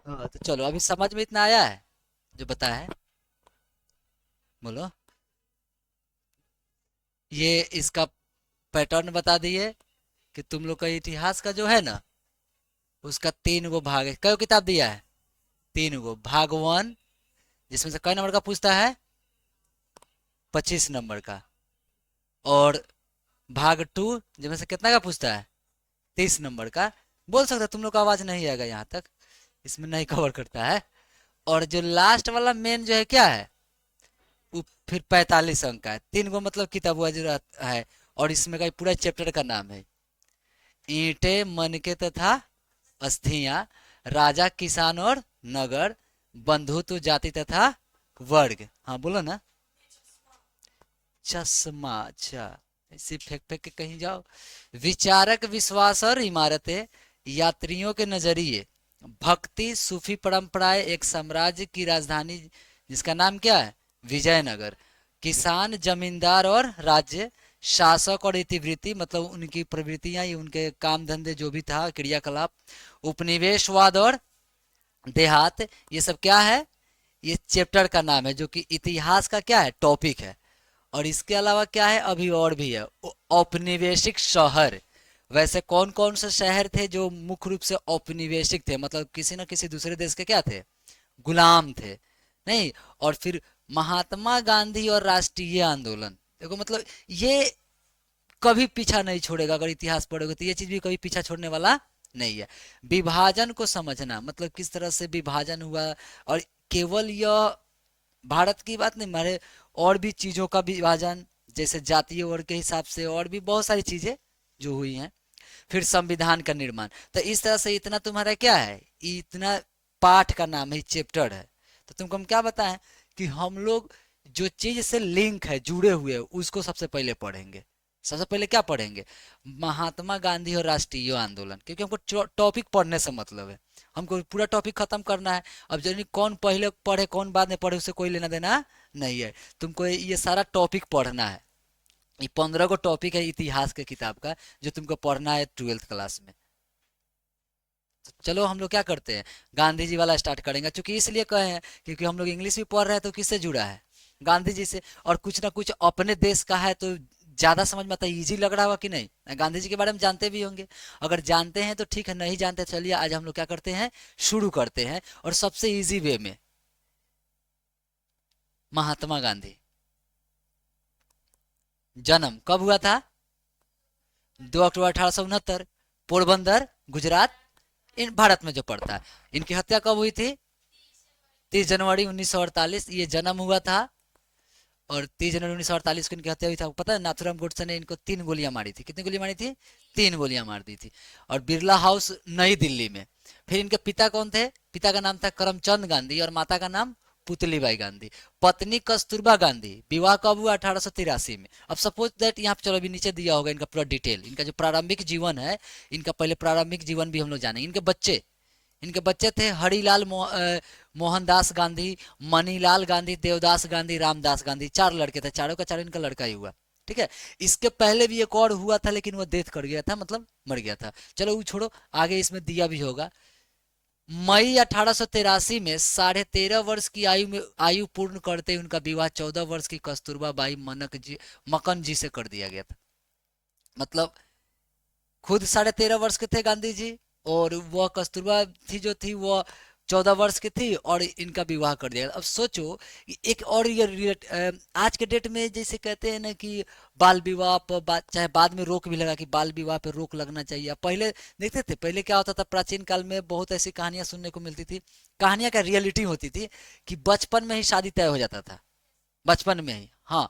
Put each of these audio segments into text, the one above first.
हाँ, तो चलो अभी समझ में इतना आया है जो बताया है। बोलो। ये इसका पैटर्न बता दिए कि तुम लोग का इतिहास का जो है ना, उसका 3 गो भाग है। कई किताब दिया है? 3 गो। भाग 1 जिसमें से कई नंबर का पूछता है? 25 नंबर का। और भाग 2 जिसमें से कितना का पूछता है? 30 नंबर का। बोल सकते हो, तुम लोग का आवाज नहीं आएगा यहाँ तक, इसमें नहीं कवर करता है। और जो लास्ट वाला मेन जो है क्या है, वो फिर 45 अंक का है। 3 गो मतलब किताब हुआ जो है। और इसमें का पूरा चैप्टर का नाम है ईंटे मन के तथा अस्थियां, राजा किसान और नगर, बंधुत्व जाति तथा वर्ग। हाँ बोलो ना। चश्मा, अच्छा। ऐसे फेंक फेंक के कहीं जाओ। विचारक विश्वास और इमारतें, यात्रियों के नजरिए, भक्ति सूफी परंपराएं, एक साम्राज्य की राजधानी जिसका नाम क्या है? विजयनगर। किसान जमींदार और राज्य, शासक और इतिवृत्ति मतलब उनकी प्रवृत्तियां, ये उनके काम धंधे जो भी था, क्रियाकलाप। उपनिवेशवाद और देहात। ये सब क्या है? ये चैप्टर का नाम है, जो कि इतिहास का क्या है? टॉपिक है। और इसके अलावा क्या है? अभी और भी है औपनिवेशिक शहर। वैसे कौन कौन से शहर थे जो मुख्य रूप से औपनिवेशिक थे, मतलब किसी न किसी दूसरे देश के क्या थे? गुलाम थे। नहीं। और फिर महात्मा गांधी और राष्ट्रीय आंदोलन। देखो मतलब ये कभी पीछा नहीं छोड़ेगा। अगर इतिहास पढ़ोगे तो ये चीज भी कभी पीछा छोड़ने वाला नहीं है। विभाजन को समझना, मतलब किस तरह से विभाजन हुआ। और केवल यह भारत की बात नहीं, हमारे और भी चीजों का विभाजन, जैसे जातीय वर्ग के हिसाब से और भी बहुत सारी चीजें जो हुई हैं। फिर संविधान का निर्माण। तो इस तरह से इतना तुम्हारा क्या है, इतना पाठ का नाम है, चैप्टर है। तो तुमको हम क्या बताएं कि हम लोग जो चीज से लिंक है, जुड़े हुए हैं, उसको सबसे पहले पढ़ेंगे। सबसे पहले क्या पढ़ेंगे? महात्मा गांधी और राष्ट्रीय आंदोलन, क्योंकि हमको टॉपिक पढ़ने से मतलब है। हमको पूरा टॉपिक खत्म करना है। अब जनी कौन पहले पढ़े कौन बाद में पढ़े उससे कोई लेना देना नहीं है। तुमको ये सारा टॉपिक पढ़ना है। ये 15 गो टॉपिक है इतिहास के किताब का, जो तुमको पढ़ना है 12th क्लास में। तो चलो हम लोग क्या करते हैं, गांधी जी वाला स्टार्ट करेंगे। चूंकि इसलिए कहे हैं क्योंकि हम लोग इंग्लिश भी पढ़ रहे हैं, तो किससे जुड़ा है? गांधी जी से। और कुछ ना कुछ अपने देश का है, तो ज्यादा समझ में आता है, इजी लग रहा होगा कि नहीं? गांधी जी के बारे में जानते भी होंगे। अगर जानते हैं तो ठीक है, नहीं जानते चलिए आज हम लोग क्या करते हैं, शुरू करते हैं। और सबसे इजी वे में, महात्मा गांधी जन्म कब हुआ था? 2 अक्टूबर 1869, पोरबंदर, गुजरात, इन भारत में जो पड़ता है। इनकी हत्या कब हुई थी? 30 जनवरी 1948 ये जन्म हुआ था। और 30 जनवरी 1948 को इनकी हत्या हुई था। पता है नाथुराम गोडसे ने इनको 3 गोलियां मारी थी। कितनी गोली मारी थी? 3 गोलियां मार दी थी। और बिरला हाउस नई दिल्ली में। फिर इनके पिता कौन थे? पिता का नाम था करमचंद गांधी और माता का नाम पुतलीबाई गांधी। पत्नी कस्तूरबा गांधी। विवाह कब हुआ? 1883 में। अब सपोज दैट यहाँ पे, चलो अभी नीचे दिया होगा इनका पूरा डिटेल, इनका जो प्रारंभिक जीवन है। इनका पहले प्रारंभिक जीवन भी हम लोग जानेंगे। इनके बच्चे थे हरिलाल मोहनदास गांधी, मनीलाल गांधी, देवदास गांधी, रामदास गांधी। 4 लड़के थे, चारों का चारों इनका लड़का ही हुआ। ठीक है। इसके पहले भी एक और हुआ था, लेकिन वो डेथ कर गया था, मतलब मर गया था। चलो वो छोड़ो, आगे इसमें दिया भी होगा। मई 1883 में 13.5 वर्ष की आयु पूर्ण करते ही उनका विवाह 14 वर्ष की कस्तूरबा बाई मकन जी से कर दिया गया था। मतलब खुद 13.5 वर्ष के थे गांधी जी, और वह कस्तूरबा थी जो थी वो 14 वर्ष की थी, और इनका विवाह कर दिया। अब सोचो एक और ये आज के डेट में जैसे कहते हैं ना कि बाल विवाह पर चाहे बाद में रोक भी लगा कि बाल विवाह पर रोक लगना चाहिए। अब पहले देखते थे, पहले क्या होता था, प्राचीन काल में बहुत ऐसी कहानियां सुनने को मिलती थी। कहानियां का रियलिटी होती थी कि बचपन में ही शादी तय हो जाता था। बचपन में ही, हाँ।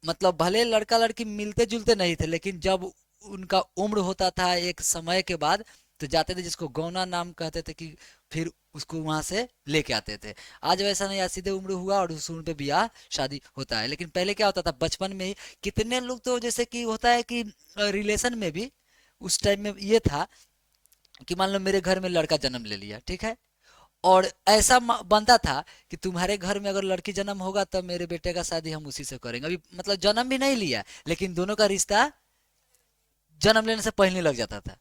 मतलब भले लड़का लड़की मिलते जुलते नहीं थे, लेकिन जब उनका उम्र होता था एक समय के बाद, तो जाते थे, जिसको गौना नाम कहते थे, कि फिर उसको वहां से लेके आते थे। आज वैसा नहीं, आज सीधे उम्र हुआ और उस उम्र पे ब्याह शादी होता है। लेकिन पहले क्या होता था, बचपन में ही कितने लोग तो जैसे कि होता है कि रिलेशन में भी उस टाइम में ये था कि मान लो मेरे घर में लड़का जन्म ले लिया, ठीक है। और ऐसा बनता था कि तुम्हारे घर में अगर लड़की जन्म होगा तब मेरे बेटे का शादी हम उसी से करेंगे। अभी मतलब जन्म भी नहीं लिया, लेकिन दोनों का रिश्ता जन्म लेने से पहले लग जाता था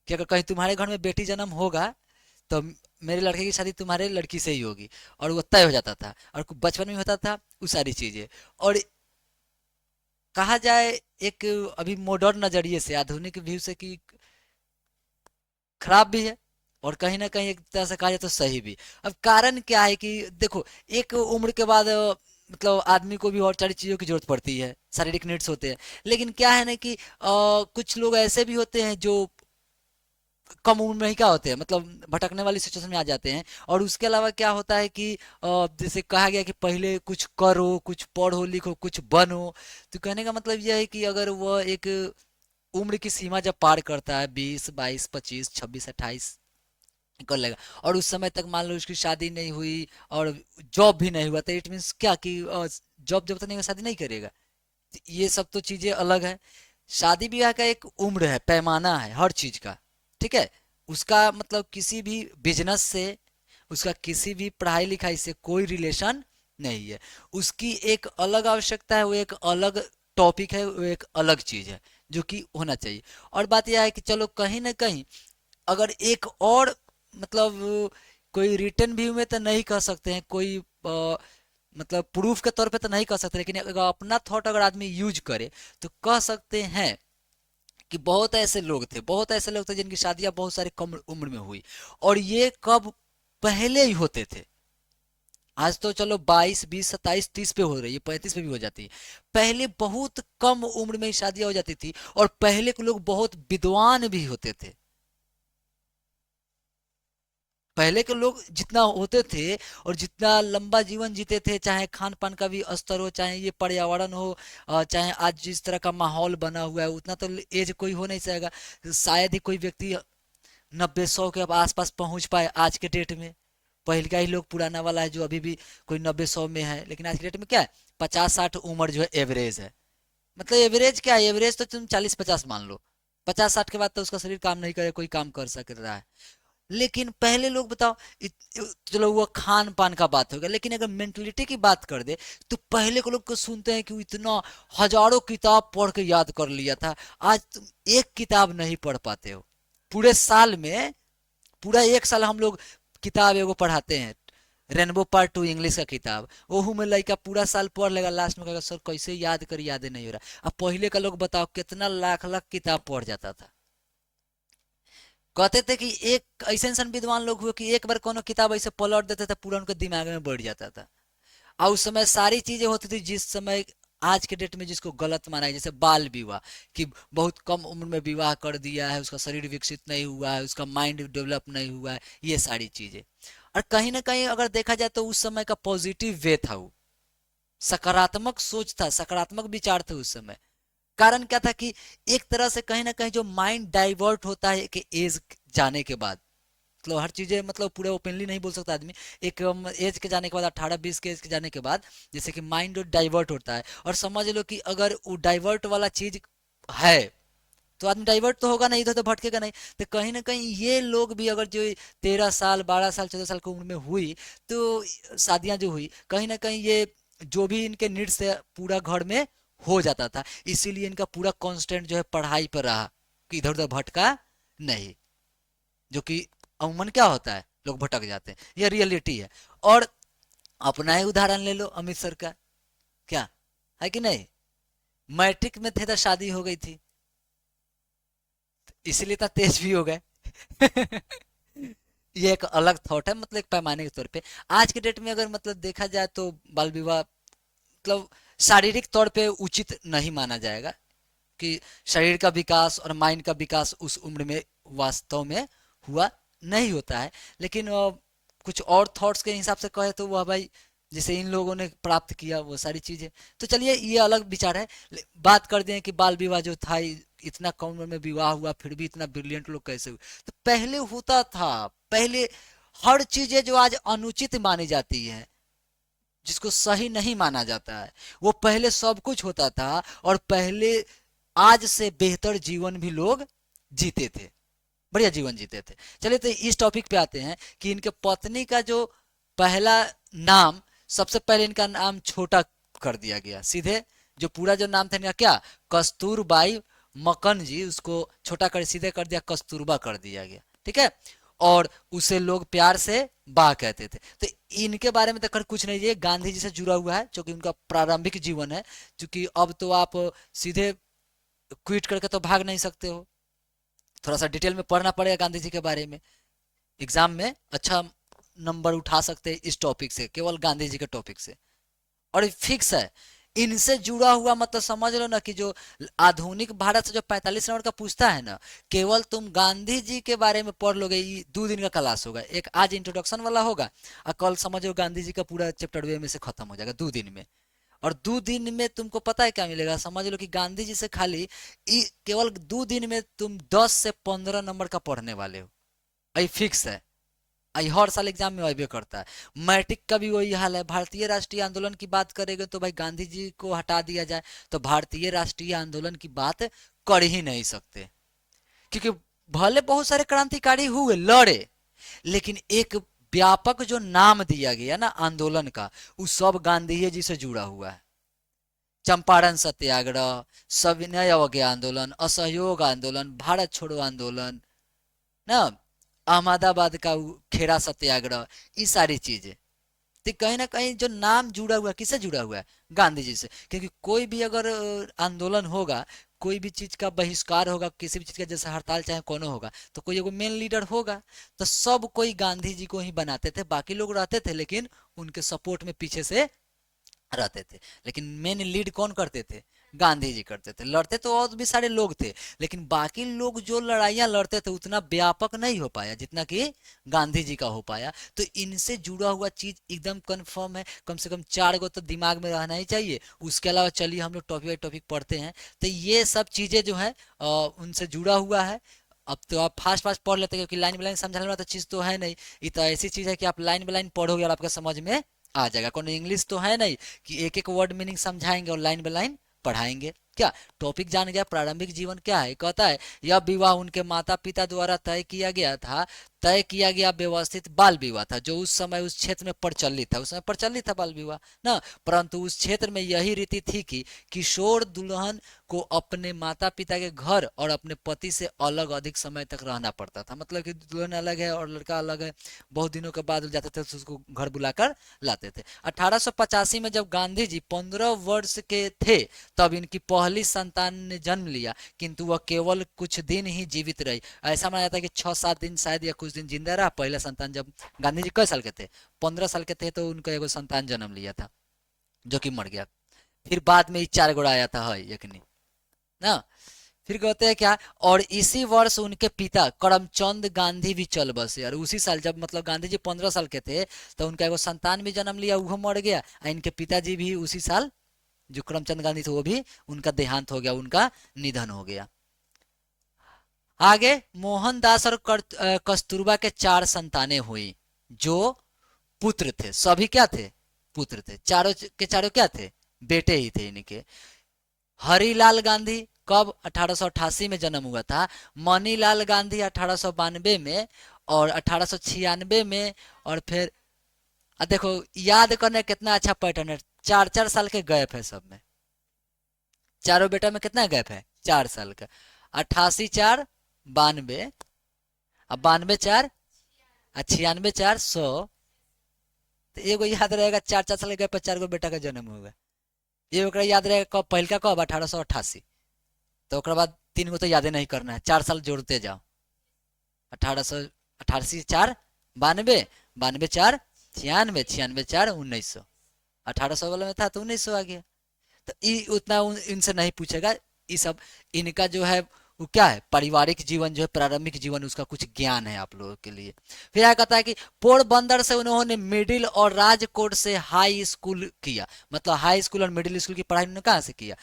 कि अगर कहीं तुम्हारे घर में बेटी जन्म होगा तो मेरे लड़के की शादी तुम्हारे लड़की से ही होगी, और वो तय हो जाता था, और बचपन में होता था वो सारी चीजें। और कहा जाए एक अभी मॉडर्न नजरिए से, आधुनिक व्यू से, कि खराब भी है और कहीं ना कहीं एक तरह से कहा जाए तो सही भी। अब कारण क्या है कि देखो, एक उम्र के बाद मतलब आदमी को भी और सारी चीजों की जरूरत पड़ती है, शारीरिक नीड्स होते हैं। लेकिन क्या है ना कि कुछ लोग ऐसे भी होते हैं जो कम उम्र में ही क्या होते हैं, मतलब भटकने वाली सिचुएशन में आ जाते हैं। और उसके अलावा क्या होता है कि जैसे कहा गया कि पहले कुछ करो, कुछ पढ़ो लिखो, कुछ बनो। तो कहने का मतलब यह है कि अगर वह एक उम्र की सीमा जब पार करता है, 20, 22, 25, 26, 28 कर लेगा, और उस समय तक मान लो उसकी शादी नहीं हुई और जॉब भी नहीं हुआ, तो इट मीन्स क्या कि जॉब जब तक नहीं हुआ शादी नहीं करेगा। तो ये सब तो चीजें अलग है। शादी ब्याह का एक उम्र है, पैमाना है हर चीज का, ठीक है। उसका मतलब किसी भी बिजनेस से, उसका किसी भी पढ़ाई लिखाई से कोई रिलेशन नहीं है। उसकी एक अलग आवश्यकता है, वो एक अलग टॉपिक है, वो एक अलग चीज है जो कि होना चाहिए। और बात यह है कि चलो कहीं ना कहीं अगर एक और मतलब कोई रिटर्न व्यू में तो नहीं कह सकते हैं, कोई मतलब प्रूफ के तौर पे तो नहीं कह सकते, लेकिन अगर अपना थॉट अगर आदमी यूज करे तो कह सकते हैं कि बहुत ऐसे लोग थे जिनकी शादियां बहुत सारी कम उम्र में हुई। और ये कब पहले ही होते थे। आज तो चलो 22, 20, 27, 30 पे हो रही है, 35 पे भी हो जाती है। पहले बहुत कम उम्र में ही शादियां हो जाती थी, और पहले के लोग बहुत विद्वान भी होते थे। पहले के लोग जितना होते थे और जितना लंबा जीवन जीते थे, चाहे खान पान का भी स्तर हो, चाहे ये पर्यावरण हो, चाहे आज जिस तरह का माहौल बना हुआ है, उतना तो एज कोई हो नहीं सकेगा। शायद ही कोई व्यक्ति 90, 100 के आसपास पहुंच पाए आज के डेट में। पहले का ही लोग पुराना वाला है जो अभी भी कोई 90, 100 में है, लेकिन आज के डेट में क्या है, 50, 60 उम्र जो है एवरेज है। मतलब एवरेज क्या है, एवरेज तो तुम 40, 50 मान लो। 50, 60 के बाद तो उसका शरीर काम नहीं करे, कोई काम कर सक रहा है। लेकिन पहले लोग बताओ, चलो वो खान पान का बात होगा, लेकिन अगर मेंटलिटी की बात कर दे तो पहले के लोग को सुनते हैं कि वो इतना हजारों किताब पढ़ के याद कर लिया था। आज तुम एक किताब नहीं पढ़ पाते हो पूरे साल में। पूरा एक साल हम लोग किताब एगो पढ़ाते हैं, रेनबो पार्ट 2 इंग्लिश का किताब, ओहू में लड़का पूरा साल पढ़ लेगा, लास्ट में कहेगा सर कैसे याद करी, याद नहीं हो रहा। अब पहले का लोग बताओ कितना लाख लाख किताब पढ़ जाता था। कहते थे कि एक ऐसे इंसान विद्वान लोग हुए कि एक बार कोनो किताब ऐसे पलट देते थे, पूरा उनके दिमाग में बैठ जाता था। और उस समय सारी चीजें होती थी जिस समय आज के डेट में जिसको गलत माना है, जैसे बाल विवाह, कि बहुत कम उम्र में विवाह कर दिया है, उसका शरीर विकसित नहीं हुआ है, उसका माइंड डेवलप नहीं हुआ है, ये सारी चीजें। और कहीं ना कहीं अगर देखा जाए तो उस समय का पॉजिटिव वे था, वो सकारात्मक सोच था, सकारात्मक विचार थे उस समय। कारण क्या था कि एक तरह से कहीं ना कहीं जो माइंड डाइवर्ट होता है कि एज जाने के बाद, मतलब हर चीजें मतलब पूरे ओपनली नहीं बोल सकता आदमी, एक एज के जाने के बाद, 18, 20 के एज के जाने के बाद जैसे कि माइंड डाइवर्ट होता है। और समझ लो कि अगर वो डाइवर्ट वाला चीज है तो आदमी डाइवर्ट तो होगा नहीं, इधर तो भटकेगा नहीं। तो कहीं ना कहीं ये लोग भी अगर जो 13 साल, 12 साल, 14 साल की उम्र में हुई, तो शादियां जो हुई, कहीं ना कहीं ये जो भी इनके नीड्स है पूरा घर में हो जाता था। इसीलिए इनका पूरा कांस्टेंट जो है पढ़ाई पर रहा, कि इधर उधर भटका नहीं। जो कि अमूमन क्या होता है, लोग भटक जाते हैं, यह रियलिटी है। और अपना ही उदाहरण ले लो अमित सर का, क्या है कि नहीं, मैट्रिक में थे तो शादी हो गई थी, इसलिए तो तेज भी हो गए। ये एक अलग थॉट है, मतलब एक पैमाने के तौर पे। आज के डेट में अगर मतलब देखा जाए तो बाल विवाह मतलब शारीरिक तौर पे उचित नहीं माना जाएगा, कि शरीर का विकास और माइंड का विकास उस उम्र में वास्तव में हुआ नहीं होता है। लेकिन कुछ और थॉट्स के हिसाब से कहे तो वह भाई जैसे इन लोगों ने प्राप्त किया वो सारी चीजें। तो चलिए ये अलग विचार है। बात कर दें कि बाल विवाह जो था, इतना कम उम्र में विवाह हुआ फिर भी इतना ब्रिलियंट लोग कैसे हुए। तो पहले होता था, पहले हर चीजें जो आज अनुचित मानी जाती है, जिसको सही नहीं माना जाता है, वो पहले सब कुछ होता था। और पहले आज से बेहतर जीवन भी लोग जीते थे, बढ़िया जीवन जीते थे। चलिए तो इस टॉपिक पे आते हैं कि इनके पत्नी का जो पहला नाम, सबसे पहले इनका नाम छोटा कर दिया गया सीधे। जो पूरा जो नाम था इनका क्या, कस्तूरबाई मक्कन जी उसको छोटा कर सीधे कर दिया, कस्तूरबा कर दिया गया, ठीक है। और उसे लोग प्यार से बा कहते थे। तो इनके बारे में तो कर कुछ नहीं, ये गांधी जी से जुड़ा हुआ है, जो कि उनका प्रारंभिक जीवन है। क्योंकि अब तो आप सीधे क्विट करके तो भाग नहीं सकते हो, थोड़ा सा डिटेल में पढ़ना पड़ेगा गांधी जी के बारे में। एग्जाम में अच्छा नंबर उठा सकते हैं इस टॉपिक से, केवल गांधी जी के टॉपिक से। और ये फिक्स है, इनसे जुड़ा हुआ मतलब समझ लो ना कि जो आधुनिक भारत से जो 45 नंबर का पूछता है ना, केवल तुम गांधी जी के बारे में पढ़ लोगे, ये 2 दिन का क्लास होगा। एक आज इंट्रोडक्शन वाला होगा और कल समझो गांधी जी का पूरा चैप्टर वे में से खत्म हो जाएगा 2 दिन में। और 2 दिन में तुमको पता है क्या मिलेगा, समझ लो कि गांधी जी से खाली केवल 2 दिन में तुम 10 से 15 नंबर का पढ़ने वाले हो। ये फिक्स है, आई हर साल एग्जाम में अबे करता है। मैट्रिक का भी वही हाल है। भारतीय राष्ट्रीय आंदोलन की बात करेंगे तो भाई गांधी जी को हटा दिया जाए तो भारतीय राष्ट्रीय आंदोलन की बात कर ही नहीं सकते। क्योंकि भले बहुत सारे क्रांतिकारी हुए, लड़े, लेकिन एक व्यापक जो नाम दिया गया ना आंदोलन का, वो सब गांधी जी से जुड़ा हुआ है। चंपारण सत्याग्रह, सविनय अवज्ञा आंदोलन, असहयोग आंदोलन, भारत छोड़ो आंदोलन ना, अहमदाबाद का खेरा सत्याग्रह, ये सारी चीजें। तो कहीं ना कहीं जो नाम जुड़ा हुआ है, किससे जुड़ा हुआ है, गांधी जी से। क्योंकि कोई भी अगर आंदोलन होगा, कोई भी चीज का बहिष्कार होगा, किसी भी चीज का जैसे हड़ताल चाहे कोनो होगा, तो कोई एगो मेन लीडर होगा। तो सब कोई गांधी जी को ही बनाते थे, बाकी लोग रहते थे लेकिन उनके सपोर्ट में पीछे से रहते थे। लेकिन मेन लीड कौन करते थे, गांधी जी करते थे। लड़ते तो और भी सारे लोग थे, लेकिन बाकी लोग जो लड़ाइयां लड़ते थे उतना व्यापक नहीं हो पाया जितना कि गांधी जी का हो पाया। तो इनसे जुड़ा हुआ चीज एकदम कंफर्म है, कम से कम 4 गो तो दिमाग में रहना ही चाहिए। उसके अलावा चलिए हम लोग टॉपिक बाई टॉपिक पढ़ते हैं। तो ये सब चीजें जो है उनसे जुड़ा हुआ है। अब तो आप फास्ट फास्ट पढ़ लेते हैं, क्योंकि लाइन बाई लाइन समझाने वाला तो चीज तो है नहीं। ये तो ऐसी चीज है कि आप लाइन बाई लाइन पढ़ोगे और आपका समझ में आ जाएगा। कौन इंग्लिश तो है नहीं कि एक एक वर्ड मीनिंग समझाएंगे और लाइन बाय लाइन पढ़ाएंगे। क्या टॉपिक जान गया, प्रारंभिक जीवन क्या है, कहता है यह विवाह उनके माता पिता द्वारा तय किया गया व्यवस्थित बाल विवाह था, जो उस समय उस क्षेत्र में प्रचलित था। उस समय प्रचलित था बाल विवाह ना, परंतु उस क्षेत्र में यही रीति थी कि किशोर दुल्हन को अपने माता पिता के घर और अपने पति से अलग अधिक समय तक रहना पड़ता था। मतलब कि दुल्हन अलग है और लड़का अलग है, बहुत दिनों के बाद जाते थे तो उसको घर बुलाकर लाते थे। 1885 में जब गांधी जी 15 वर्ष के थे तब इनकी पहली संतान ने जन्म लिया, किंतु वह केवल कुछ दिन ही जीवित रही। ऐसा माना जाता है कि 6-7 दिन शायद या कुछ दिन जिंदा रहा पहला संतान। जब गांधी जी कई साल के थे, 15 साल के थे, तो उनका एगो संतान जन्म लिया था जो कि मर गया। फिर बाद में 4 गोड़ा आया था है यकनी ना। फिर कहते हैं क्या, और इसी वर्ष उनके पिता करमचंद गांधी भी चल बसे। और उसी साल जब मतलब गांधी जी 15 साल के थे तो उनका एगो संतान भी जन्म लिया, वो मर गया। और इनके पिताजी भी उसी साल, जो करमचंद गांधी थे, वो भी उनका देहांत हो गया, उनका निधन हो गया। आगे मोहनदास और कस्तूरबा के 4 संतानें हुई जो पुत्र थे। सभी क्या थे, पुत्र थे। चारों के चारों क्या थे, बेटे ही थे इनके। हरिलाल गांधी कब, 1888 में जन्म हुआ था। मनीलाल गांधी 1892 में, और 1896 में। और फिर देखो याद करने कितना अच्छा पैटर्न है, 4-4 साल के गैप है सब में। चारों बेटा में कितना गैप है, 4 साल का। 88 4 92, अब 92 4 96 4 100। तो एगो याद रहेगा, 4-4 साल के गैप पर 4 गो बेटा का जन्म होगा। ये ओकरा याद रहेगा कब, पहल का कब, 1888। तो ओकरा बाद 3 गो तो यादें नहीं करना है, 4 साल जोड़ते जाओ। 1888 4 92, 92 4 96 96 4 1900। 1800 वाला में था तो 1900 आ गया। तो उतना इनसे नहीं पूछेगा। ये सब इनका जो है वो क्या है, पारिवारिक जीवन जो है, प्रारंभिक जीवन, उसका कुछ ज्ञान है आप लोगों के लिए। फिर क्या कहता है कि पोरबंदर से उन्होंने मिडिल और राजकोट से हाई स्कूल किया। मतलब हाई स्कूल और मिडिल स्कूल की पढ़ाई उन्होंने कहाँ से किया,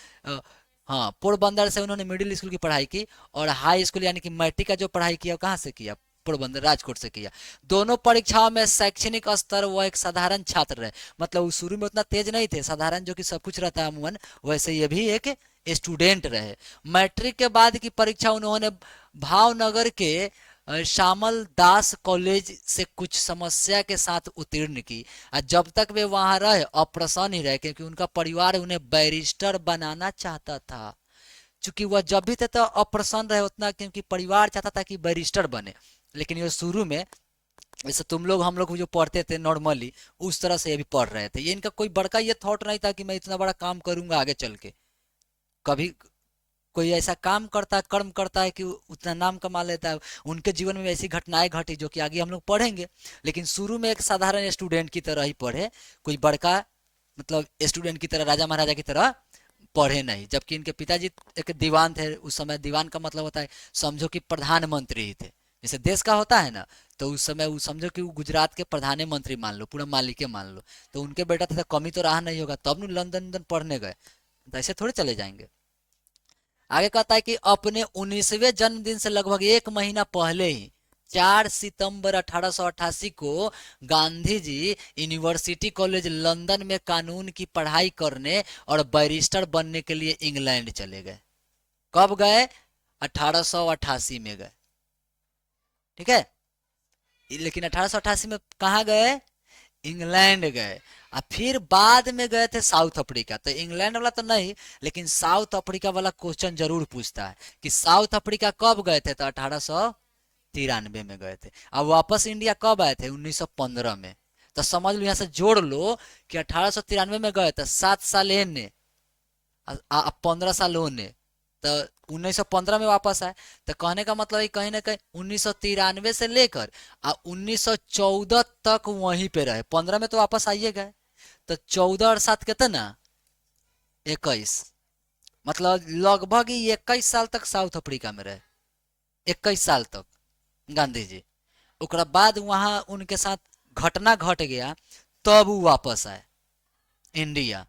हाँ, पोरबंदर से उन्होंने मिडिल स्कूल की पढ़ाई की। और हाई स्कूल यानी कि मैट्रिक का जो पढ़ाई किया कहाँ से किया, पोरबंदर राजकोट से किया। दोनों परीक्षाओं में शैक्षणिक स्तर वह एक साधारण छात्र रहे। मतलब वो शुरू में उतना तेज नहीं थे, साधारण जो कि सब कुछ रहता है अमूमन, वैसे ये भी एक स्टूडेंट रहे। मैट्रिक के बाद की परीक्षा उन्होंने भावनगर के श्यामल दास कॉलेज से कुछ समस्या के साथ उत्तीर्ण की। जब तक वे वहां रहे अप्रसन्न ही रहे, क्योंकि उनका परिवार उन्हें बैरिस्टर बनाना चाहता था। चूंकि वह जब भी थे तो अप्रसन्न रहे उतना, क्योंकि परिवार चाहता था कि बैरिस्टर बने। लेकिन ये शुरू में जैसे तुम लोग हम लोग जो पढ़ते थे नॉर्मली, उस तरह से ये भी पढ़ रहे थे। ये इनका कोई बड़का ये थॉट नहीं था कि मैं इतना बड़ा काम करूंगा आगे चल के। कभी कोई ऐसा काम करता है, कर्म करता है कि उतना नाम कमा लेता है। उनके जीवन में ऐसी घटनाएं घटी जो कि आगे हम लोग पढ़ेंगे। लेकिन शुरू में एक साधारण स्टूडेंट की तरह ही पढ़े, कोई बड़का मतलब स्टूडेंट की तरह, राजा महाराजा की तरह पढ़े नहीं। जबकि इनके पिताजी एक दीवान थे। उस समय दीवान का मतलब होता है, समझो कि प्रधानमंत्री ही थे। जैसे देश का होता है ना, तो उस समय वो समझो कि वो गुजरात के प्रधानमंत्री मान लो, पूरा मालिक मान लो। तो उनके बेटा था, तो कमी तो रहा नहीं होगा, तब न लंदन लंदन पढ़ने गए। तो ऐसे थोड़े चले जाएंगे। आगे कहता है कि अपने 19वें जन्मदिन से लगभग एक महीना पहले ही 4 सितंबर 1888 को Gandhi ji university college London में कानून की पढ़ाई करने और बैरिस्टर बनने के लिए इंग्लैंड चले गए। कब गए? 1888 में गए। ठीक है। लेकिन 1888 में कहाँ गए? इंग्लैंड गए। और फिर बाद में गए थे साउथ अफ्रीका। तो इंग्लैंड वाला तो नहीं, लेकिन साउथ अफ्रीका वाला क्वेश्चन जरूर पूछता है कि साउथ अफ्रीका कब गए थे? तो 1893 में गए थे। अब वापस इंडिया कब आए थे? 1915 में। तो समझ लो, यहाँ से जोड़ लो कि 1893 में गए थे, 7 साल एने 15 साल होने, तो 1915 में वापस आए। तो कहने का मतलब है कहीं ना कहीं 1993 से लेकर 1914 तक वहीं पे रहे। 15 में तो वापस आइए गए। तो 14 और 7 कितना? 21। मतलब लगभग ही 21 साल तक साउथ अफ्रीका में रहे। 21 साल तक गांधी जी। उसके बाद वहां उनके साथ घटना घट गया, तब वो वापस आए इंडिया।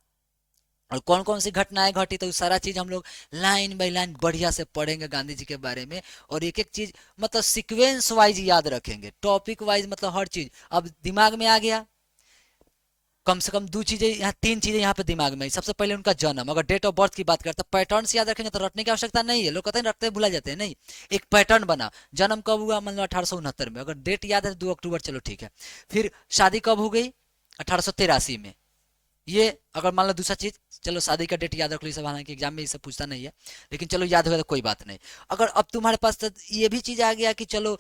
और कौन कौन सी घटनाएं घटी, तो सारा चीज हम लोग लाइन बाय लाइन बढ़िया से पढ़ेंगे गांधी जी के बारे में। और एक एक चीज मतलब सीक्वेंस वाइज याद रखेंगे, टॉपिक वाइज, मतलब हर चीज अब दिमाग में आ गया। कम से कम 2 चीजें यहाँ, 3 चीजें यहाँ पे दिमाग में। सबसे पहले उनका जन्म, अगर डेट ऑफ बर्थ की बात करते हैं, पैटर्न से याद रखेंगे तो रटने की आवश्यकता नहीं है। लोग कहते हैं रटते भुला जाते हैं, नहीं, एक पैटर्न बना। जन्म कब हुआ? मान लो 1869 में, अगर डेट याद है 2 अक्टूबर, चलो ठीक है। फिर शादी कब हो गई? 1883 में। ये अगर मान लो दूसरा चीज, चलो शादी का डेट याद रख ली सब, हालांकि एग्जाम में ये सब पूछता नहीं है, लेकिन चलो याद होगा तो कोई बात नहीं। अगर अब तुम्हारे पास तो ये भी चीज आ गया कि चलो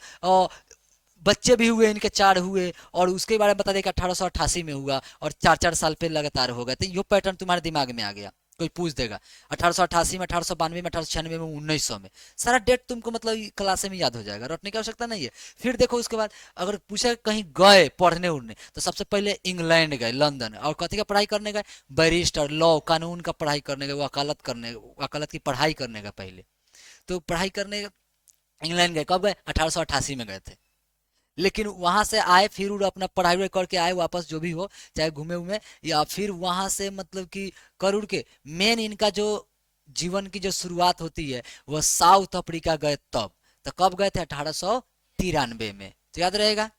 बच्चे भी हुए, इनके 4 हुए, और उसके बारे में बता दें कि 1888 में हुआ और 4 4 साल पे लगातार हो गए, तो ये पैटर्न तुम्हारे दिमाग में आ गया। कोई पूछ देगा 1888 में, 1892 में, 1896 में, 1900 में, सारा डेट तुमको मतलब क्लास में याद हो जाएगा, रटने की आवश्यकता नहीं है। फिर देखो उसके बाद अगर पूछे कहीं गए पढ़ने उड़ने, तो सबसे पहले इंग्लैंड गए, लंदन, और कथी का पढ़ाई करने गए? बैरिस्टर, लॉ, कानून का पढ़ाई करने गए, वकालत की पढ़ाई करने गए पहले। तो पढ़ाई करने इंग्लैंड गए, कब गए? 1888 में गए थे। लेकिन वहां से आए, फिर वो अपना पढ़ाई वढ़ाई करके आए वापस, जो भी हो, चाहे घूमे उमे, या फिर वहां से मतलब कि कर उड़ के मेन इनका जो जीवन की जो शुरुआत होती है वह साउथ अफ्रीका गए तब। तो कब गए थे? 1893 में। तो याद रहेगा,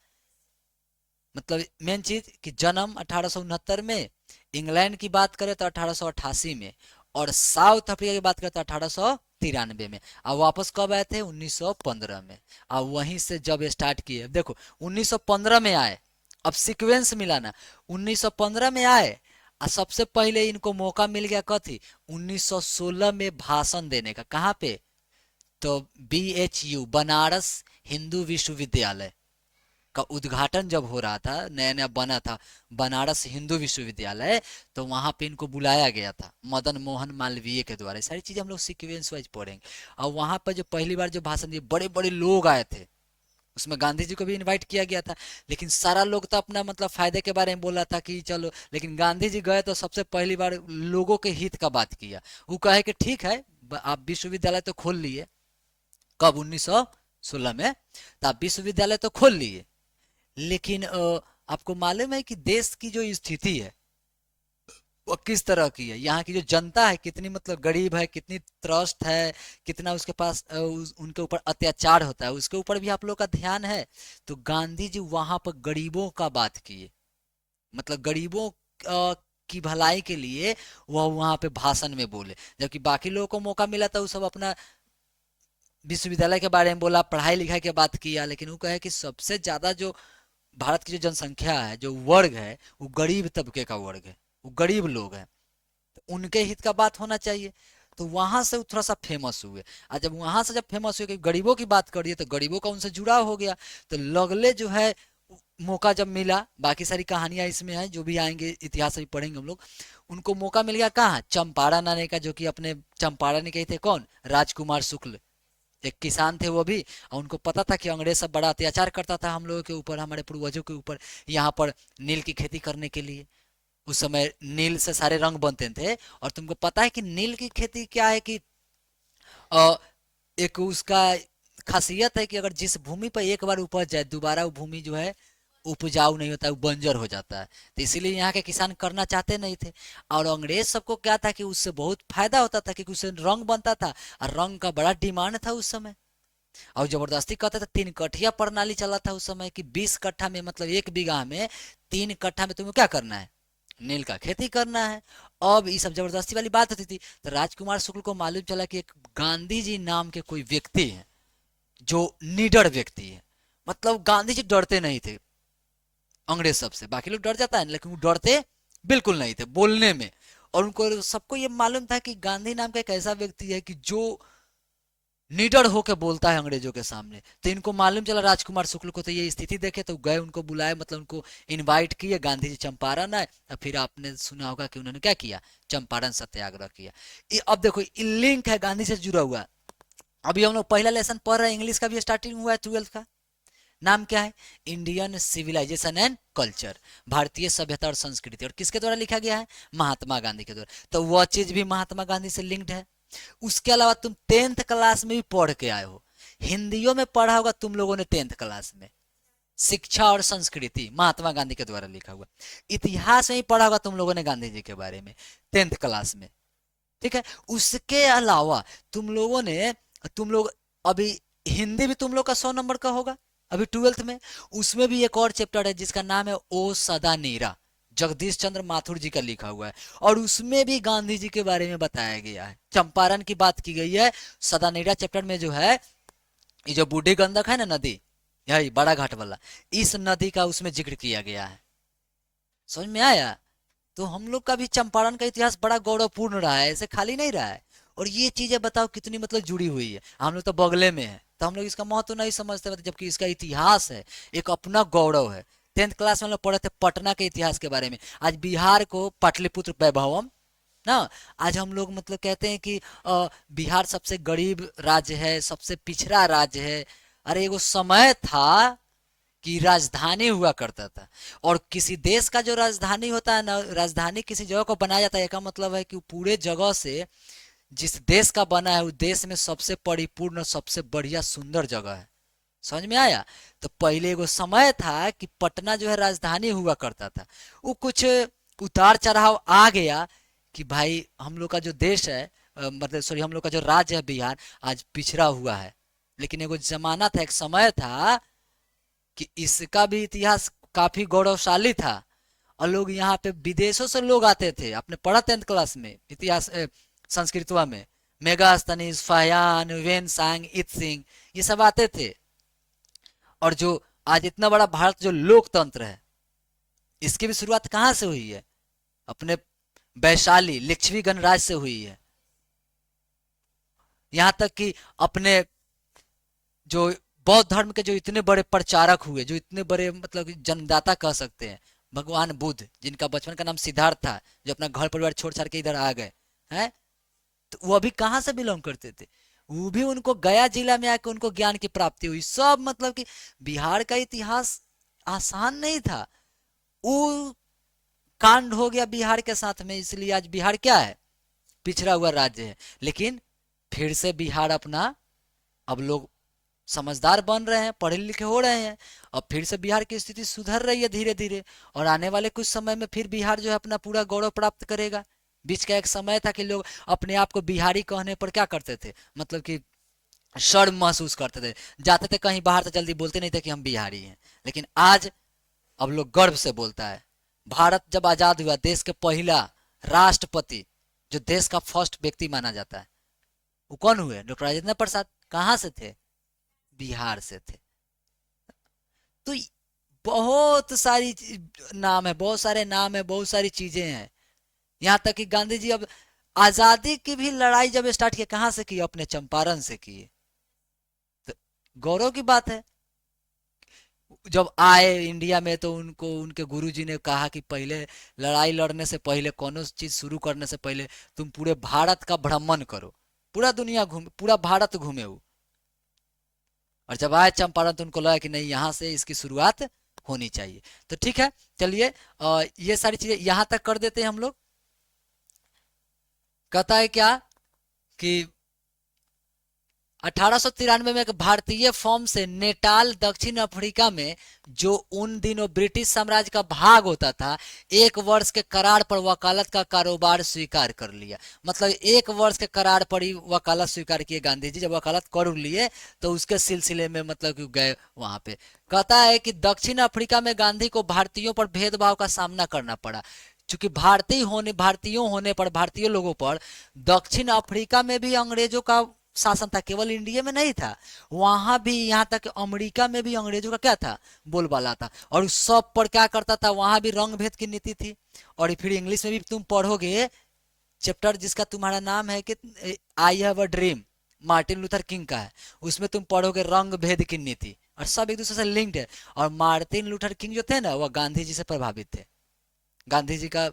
मतलब मेन चीज कि जन्म 1869 में, इंग्लैंड की बात करें तो 1888 में, और साउथ अफ्रीका की बात करें तो 1893 में। अब वापस कब आए थे? 1915 में। अब वहीं से जब स्टार्ट किए, अब देखो 1915 में आए, अब सीक्वेंस मिलाना। 1915 में आए और सबसे पहले इनको मौका मिल गया कथी? 1916 में भाषण देने का। कहाँ पे? तो BHU, बनारस हिंदू विश्वविद्यालय का उद्घाटन जब हो रहा था, नया नया बना था बनारस हिंदू विश्वविद्यालय, तो वहां पे इनको बुलाया गया था मदन मोहन मालवीय के द्वारा। सारी चीजें हम लोग सीक्वेंस वाइज पढ़ेंगे। और वहां पर जो पहली बार जो भाषण दिए, बड़े बड़े लोग आए थे, उसमें गांधी जी को भी इनवाइट किया गया था। लेकिन सारा लोग तो अपना मतलब फायदे के बारे में बोला था कि चलो, लेकिन गांधी जी गए तो सबसे पहली बार लोगों के हित का बात किया। वो कहे कि ठीक है, आप विश्वविद्यालय तो खोल लिए। कब? 1916 में। तो आप विश्वविद्यालय तो खोल लिए, लेकिन आपको मालूम है कि देश की जो स्थिति है वो किस तरह की है? यहाँ की जो जनता है कितनी मतलब गरीब है, कितनी त्रस्त है, कितना उसके पास उनके ऊपर अत्याचार होता है, उसके ऊपर भी आप लोग का ध्यान है। तो गांधी जी वहां पर गरीबों का बात किए, मतलब गरीबों की भलाई के लिए वह वहां पे भाषण में बोले। जबकि बाकी लोगों को मौका मिला था, वो सब अपना विश्वविद्यालय के बारे में बोला, पढ़ाई लिखाई की बात किया। लेकिन वो कहे कि सबसे ज्यादा जो भारत की जो जनसंख्या है, जो वर्ग है, वो गरीब तबके का वर्ग है, वो गरीब लोग हैं, तो उनके हित का बात होना चाहिए। तो वहां से वो थोड़ा सा फेमस हुए। और जब वहां से जब फेमस हुए कि गरीबों की बात करिए तो गरीबों का उनसे जुड़ाव हो गया। तो लगले जो है मौका जब मिला, बाकी सारी कहानियां इसमें हैं जो भी आएंगे इतिहास भी पढ़ेंगे हम लोग, उनको मौका मिल गया कहाँ, चंपारण आने का, जो कि अपने चंपारण के ही थे कौन, राजकुमार शुक्ल, एक किसान थे वो भी। और उनको पता था कि अंग्रेज सब बड़ा अत्याचार करता था हम लोगों के ऊपर, हमारे पूर्वजों के ऊपर, यहाँ पर नील की खेती करने के लिए। उस समय नील से सारे रंग बनते थे। और तुमको पता है कि नील की खेती क्या है कि अ, एक उसका खासियत है कि अगर जिस भूमि पर एक बार उपज जाए दोबारा वो भूमि जो है उपजाऊ नहीं होता है, वो बंजर हो जाता है। तो इसीलिए यहाँ के किसान करना चाहते नहीं थे। और अंग्रेज सबको क्या था कि उससे बहुत फायदा होता था क्योंकि उससे रंग बनता था, और रंग का बड़ा डिमांड था उस समय। और जबरदस्ती कहते थे, 3 कठिया प्रणाली चला था उस समय कि 20 कट्ठा में, मतलब 1 बीघा में 3 कट्ठा में तुम्हें क्या करना है, नील का खेती करना है। अब ये सब जबरदस्ती वाली बात होती थी। तो राजकुमार शुक्ल को मालूम चला कि एक गांधी जी नाम के कोई व्यक्ति है जो निडर व्यक्ति है। मतलब गांधी जी डरते नहीं थे अंग्रेज सबसे, बाकी लोग डर जाता है लेकिन वो डरते बिल्कुल नहीं थे बोलने में। और उनको सबको ये मालूम था कि गांधी नाम का एक ऐसा व्यक्ति है कि जो निडर होकर बोलता है अंग्रेजों के सामने। तो इनको मालूम चला राजकुमार शुक्ल को, तो ये स्थिति देखे तो गए उनको बुलाए, मतलब उनको इनवाइट किए, गांधी जी चंपारण आए। और फिर आपने सुना होगा कि उन्होंने क्या किया, चंपारण सत्याग्रह किया। अब देखो ये लिंक है गांधी से जुड़ा हुआ। अभी हम लोग पहला लेसन पढ़ रहे हैं, इंग्लिश का भी स्टार्टिंग हुआ है 12th का। नाम क्या है, इंडियन सिविलाइजेशन एंड कल्चर, भारतीय सभ्यता और संस्कृति। और किसके द्वारा लिखा गया है, महात्मा गांधी के द्वारा। तो वह चीज भी महात्मा गांधी से लिंक्ड है। उसके अलावा तुम 10th क्लास में भी पढ़ के आए हो, हिंदियों में पढ़ा होगा तुम लोगों ने 10th क्लास में, शिक्षा और संस्कृति महात्मा गांधी के द्वारा लिखा हुआ। इतिहास में ही पढ़ा होगा तुम लोगों ने गांधी जी के बारे में 10th क्लास में। ठीक है। उसके अलावा तुम लोग अभी हिंदी भी तुम लोग का 100 नंबर का होगा अभी 12th में। उसमें भी एक और चैप्टर है जिसका नाम है ओ सदा नीरा, जगदीश चंद्र माथुर जी का लिखा हुआ है। और उसमें भी गांधी जी के बारे में बताया गया है, चंपारण की बात की गई है। सदा नीरा चैप्टर में जो है, ये जो बूढ़ी गंडक है ना नदी, यही बड़ा घाट वाला, इस नदी का उसमें जिक्र किया गया है। समझ में आया। तो हम लोग का भी चंपारण का इतिहास बड़ा गौरवपूर्ण रहा है, ऐसे खाली नहीं रहा है। और ये चीजें बताओ कितनी मतलब जुड़ी हुई है। हम लोग तो बगले में है तो हम लोग इसका महत्व नहीं समझते, जबकि इसका इतिहास है, एक अपना गौरव है। 10th क्लास में हम लोग पढ़े थे पटना के इतिहास के बारे में। आज बिहार को पाटलिपुत्र वैभवम ना, आज हम लोग मतलब कहते हैं कि बिहार सबसे गरीब राज्य है, सबसे पिछड़ा राज्य है। अरे एगो समय था कि राजधानी हुआ करता था। और किसी देश का जो राजधानी होता है ना, राजधानी किसी जगह को बनाया जाता है, इसका मतलब है कि पूरे जगह से जिस देश का बना है उस देश में सबसे परिपूर्ण, सबसे बढ़िया सुंदर जगह है। समझ में आया। तो पहले एगो समय था कि पटना जो है राजधानी हुआ करता था। वो कुछ उतार चढ़ाव आ गया कि भाई हम लोग का जो देश है, मतलब सॉरी, हम लोग का जो राज्य है बिहार, आज पिछड़ा हुआ है। लेकिन एगो जमाना था, एक समय था कि इसका भी इतिहास काफी गौरवशाली था। और लोग यहाँ पे विदेशों से लोग आते थे, आपने पढ़ा 10th क्लास में इतिहास संस्कृतवा में, मेगास्तनीज, फायान, वेन सांग, इत सिंह, ये सब आते थे। और जो आज इतना बड़ा भारत जो लोकतंत्र है, इसकी भी शुरुआत कहाँ से हुई है, अपने वैशाली लिच्छवी गणराज्य से हुई है। यहाँ तक कि अपने जो बौद्ध धर्म के जो इतने बड़े प्रचारक हुए, जो इतने बड़े मतलब जन्मदाता कह सकते हैं, भगवान बुद्ध, जिनका बचपन का नाम सिद्धार्थ था, जो अपना घर परिवार छोड़ छाड़ के इधर आ गए हैं, तो वो अभी कहाँ से बिलोंग करते थे, वो भी उनको गया जिला में आके उनको ज्ञान की प्राप्ति हुई। सब मतलब कि बिहार का इतिहास आसान नहीं था। वो कांड हो गया बिहार के साथ में, इसलिए आज बिहार क्या है, पिछड़ा हुआ राज्य है। लेकिन फिर से बिहार अपना, अब लोग समझदार बन रहे हैं, पढ़े लिखे हो रहे हैं, और फिर से बिहार की स्थिति सुधर रही है धीरे धीरे। और आने वाले कुछ समय में फिर बिहार जो है अपना पूरा गौरव प्राप्त करेगा। बीच का एक समय था कि लोग अपने आप को बिहारी कहने पर क्या करते थे, मतलब कि शर्म महसूस करते थे, जाते थे कहीं बाहर तो जल्दी बोलते नहीं थे कि हम बिहारी हैं। लेकिन आज अब लोग गर्व से बोलता है। भारत जब आजाद हुआ, देश के पहला राष्ट्रपति, जो देश का फर्स्ट व्यक्ति माना जाता है, वो कौन हुए, डॉक्टर राजेंद्र प्रसाद। कहाँ से थे, बिहार से थे। तो बहुत सारी नाम है, बहुत सारे नाम है, बहुत सारी चीजें हैं। यहाँ तक कि गांधी जी अब आजादी की भी लड़ाई जब स्टार्ट किया, कहां से की? अपने चंपारण से की। तो गौरव की बात है। जब आए इंडिया में तो उनको उनके गुरुजी ने कहा कि पहले लड़ाई लड़ने से पहले, कोनो चीज शुरू करने से पहले तुम पूरे भारत का भ्रमण करो। पूरा दुनिया घूम, पूरा भारत घूमे वो। और जब आए चंपारण तो उनको लगा कि नहीं, यहाँ से इसकी शुरुआत होनी चाहिए। तो ठीक है, चलिए ये सारी चीजें यहाँ तक कर देते हैं हम लोग। कहता है क्या कि 1893 में एक भारतीय फॉर्म से नेटाल दक्षिण अफ्रीका में, जो उन दिनों ब्रिटिश साम्राज्य का भाग होता था, 1 वर्ष के करार पर वकालत का कारोबार स्वीकार कर लिया। मतलब 1 वर्ष के करार पर ही वकालत स्वीकार किए गांधी जी। जब वकालत कर लिए तो उसके सिलसिले में मतलब कि गए वहां पे। कहता है कि दक्षिण अफ्रीका में गांधी को भारतीयों पर भेदभाव का सामना करना पड़ा। चूंकि भारतीयों होने पर, भारतीय लोगों पर दक्षिण अफ्रीका में भी अंग्रेजों का शासन था, केवल इंडिया में नहीं था, वहां भी, यहाँ तक अमेरिका में भी अंग्रेजों का क्या था? बोलबाला था। और उस सब पर क्या करता था? वहां भी रंग भेद की नीति थी। और फिर इंग्लिश में भी तुम पढ़ोगे चैप्टर जिसका तुम्हारा नाम है कि I have a dream, Martin Luther king का है, उसमें तुम पढ़ोगे रंग भेद की नीति। और सब एक दूसरे से लिंक्ड है। और मार्टिन लूथर किंग जो थे ना, वह गांधी जी से प्रभावित थे। गांधी जी का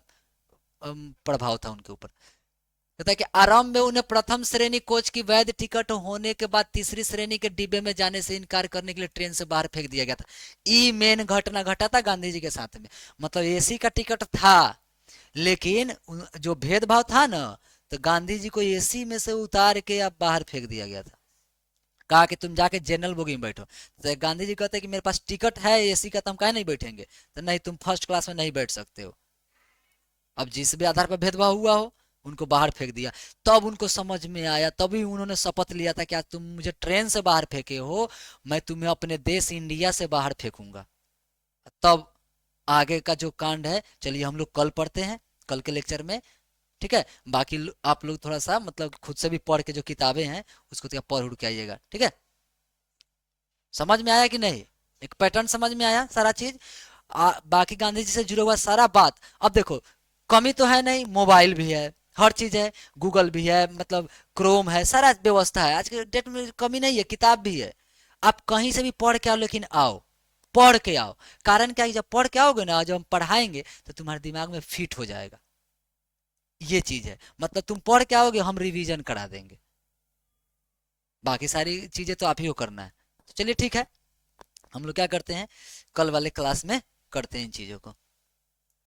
प्रभाव था उनके ऊपर। कहता है कि आरंभ में उन्हें प्रथम श्रेणी कोच की वैध टिकट होने के बाद तीसरी श्रेणी के डिब्बे में जाने से इनकार करने के लिए ट्रेन से बाहर फेंक दिया गया था। ई मेन घटना घटा था गांधी जी के साथ में। मतलब एसी का टिकट था, लेकिन जो भेदभाव था ना, तो गांधी जी को एसी में से उतार के अब बाहर फेंक दिया गया था। कहा कि तुम जाके जनरल बोगी में बैठो। तो गांधी जी कहते हैं कि मेरे पास टिकट है एसी का, तो हम काहे नहीं बैठेंगे? तो नहीं, तुम फर्स्ट क्लास में नहीं बैठ सकते हो। अब जिस भी आधार पर भेदभाव हुआ हो, उनको बाहर फेंक दिया। तब उनको समझ में आया, तभी उन्होंने शपथ लिया था कि आज तुम मुझे ट्रेन से बाहर फेंके हो, मैं तुम्हें अपने देश इंडिया से बाहर फेंकूंगा। तब आगे का जो कांड है, चलिए हम लोग कल पढ़ते हैं, कल के लेक्चर में। ठीक है, बाकी आप लोग थोड़ा सा मतलब खुद से भी पढ़ के जो किताबें हैं उसको थोड़ा पढ़ उड़ के आइएगा। ठीक है, समझ में आया कि नहीं? एक पैटर्न समझ में आया सारा चीज। बाकी गांधी जी से जुड़ा हुआ सारा बात। अब देखो, कमी तो है नहीं, मोबाइल भी है, हर चीज है, गूगल भी है, मतलब क्रोम है, सारा व्यवस्था है। आज के डेट में कमी नहीं है, किताब भी है। आप कहीं से भी पढ़ के आओ, लेकिन आओ, पढ़ के आओ। कारण क्या है, जब पढ़ के आओगे ना, जब हम पढ़ाएंगे तो तुम्हारे दिमाग में फिट हो जाएगा। ये चीज है, मतलब तुम पढ़ के आओगे, हम रिवीजन करा देंगे। बाकी सारी चीजें तो आप ही को करना है। तो चलिए ठीक है, हम लोग क्या करते हैं, कल वाले क्लास में करते हैं इन चीजों को।